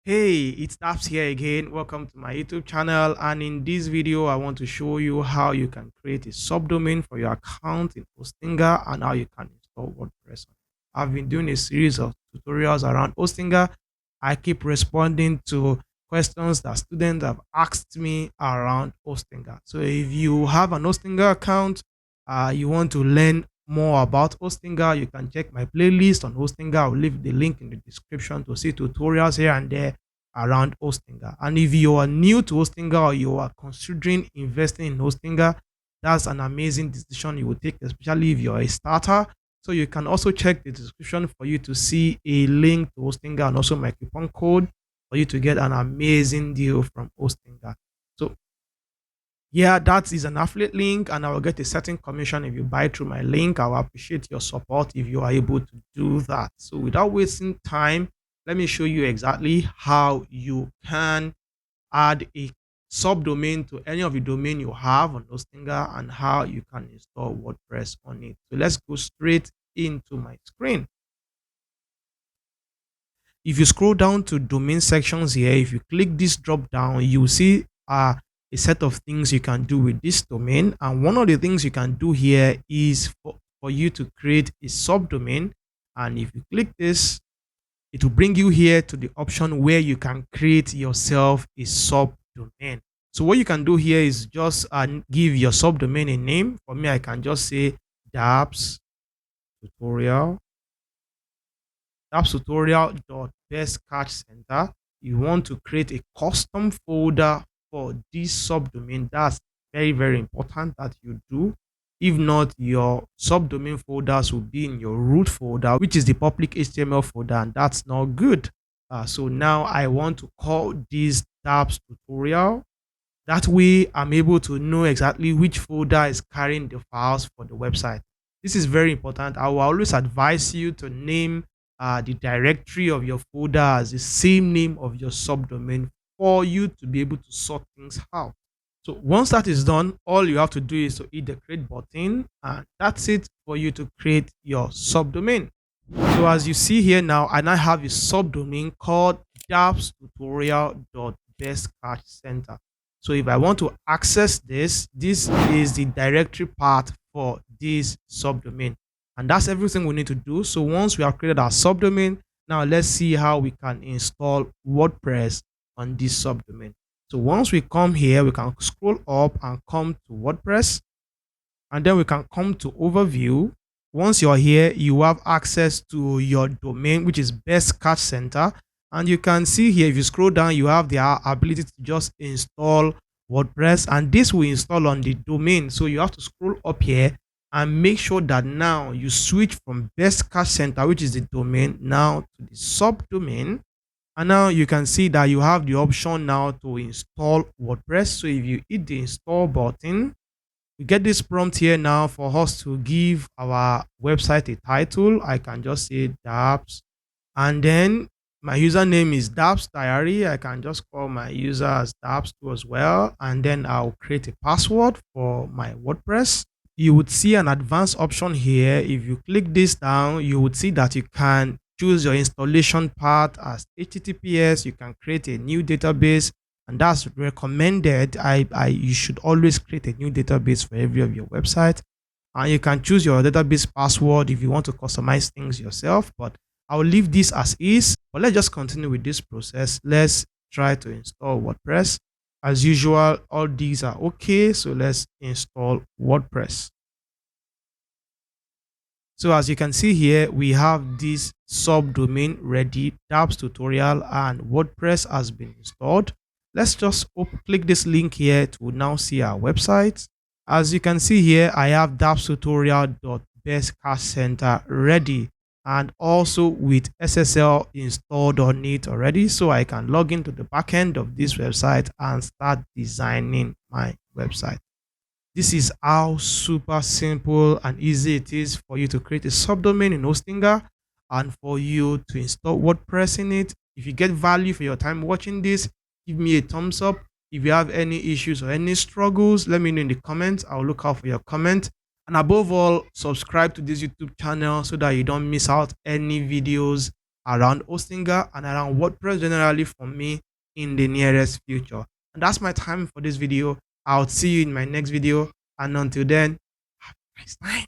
Hey, it's Daps here again. Welcome to my YouTube channel. And in this video, I want to show you how you can create a subdomain for your account in Hostinger and how you can install WordPress. I've been doing a series of tutorials around Hostinger. I keep responding to questions that students have asked me around Hostinger. So if you have an Hostinger account, you want to learn more about Hostinger, you can check my playlist on Hostinger. I'll leave the link in the description to see tutorials here and there around Hostinger. And if you are new to Hostinger or you are considering investing in Hostinger, that's an amazing decision you will take, especially if you're a starter. So you can also check the description for you to see a link to Hostinger and also my coupon code for you to get an amazing deal from Hostinger. So yeah, that is an affiliate link, and I will get a certain commission if you buy through my link. I will appreciate your support if you are able to do that. So without wasting time, let me show you exactly how you can add a subdomain to any of the domain you have on Hostinger and how you can install WordPress on it. So let's go straight into my screen. If you scroll down to domain sections here, if you click this drop down, you will see a set of things you can do with this domain. And one of the things you can do here is for you to create a subdomain. And if you click this, it will bring you here to the option where you can create yourself a subdomain. So what you can do here is just give your subdomain a name. For me, I can just say dapps tutorial tutorial.bestcatchcenter. You want to create a custom folder for this subdomain. That's very, very important that you do. If not, your subdomain folders will be in your root folder, which is the public HTML folder, and that's not good. So now I want to call this dapps tutorial. That way I'm able to know exactly which folder is carrying the files for the website. This is very important. I will always advise you to name the directory of your folder as the same name of your subdomain for you to be able to sort things out. So once that is done, all you have to do is to hit the create button, and that's it for you to create your subdomain. So as you see here now, I now have a subdomain called dappstutorial.bestcatchcenter. So if I want to access this, this is the directory path for this subdomain. And that's everything we need to do. So once we have created our subdomain, now let's see how we can install WordPress on this subdomain. So once we come here, we can scroll up and come to WordPress, and then we can come to overview. Once you're here, you have access to your domain, which is Best Catch Center. And you can see here, if you scroll down, you have the ability to just install WordPress, and this will install on the domain. So you have to scroll up here and make sure that now you switch from Best Catch Center, which is the domain, now to the subdomain. And now you can see that you have the option now to install WordPress. So if you hit the install button, we get this prompt here now for us to give our website a title. I can just say dapps, and then my username is dapps diary. I can just call my user as dapps2 as well, and then I'll create a password for my WordPress. You would see an advanced option here. If you click this down, you would see that you can choose your installation path as HTTPS. You can create a new database, and that's recommended. You should always create a new database for every of your website, and you can choose your database password if you want to customize things yourself, but I'll leave this as is. But let's just continue with this process. Let's try to install WordPress. As usual, all these are okay, so let's install WordPress. So as you can see here, we have this subdomain ready, dapps tutorial, and WordPress has been installed. Let's just click this link here to now see our website. As you can see here, I have dappstutorial.bestcatchcenter ready, and also with SSL installed on it already, so I can log into the backend of this website and start designing my website. This is how super simple and easy it is for you to create a subdomain in Hostinger and for you to install WordPress in it. If you get value for your time watching this, give me a thumbs up. If you have any issues or any struggles, let me know in the comments. I'll look out for your comment. And above all, subscribe to this YouTube channel so that you don't miss out any videos around Hostinger and around WordPress generally for me in the nearest future. And that's my time for this video. I'll see you in my next video. And until then, have a nice time.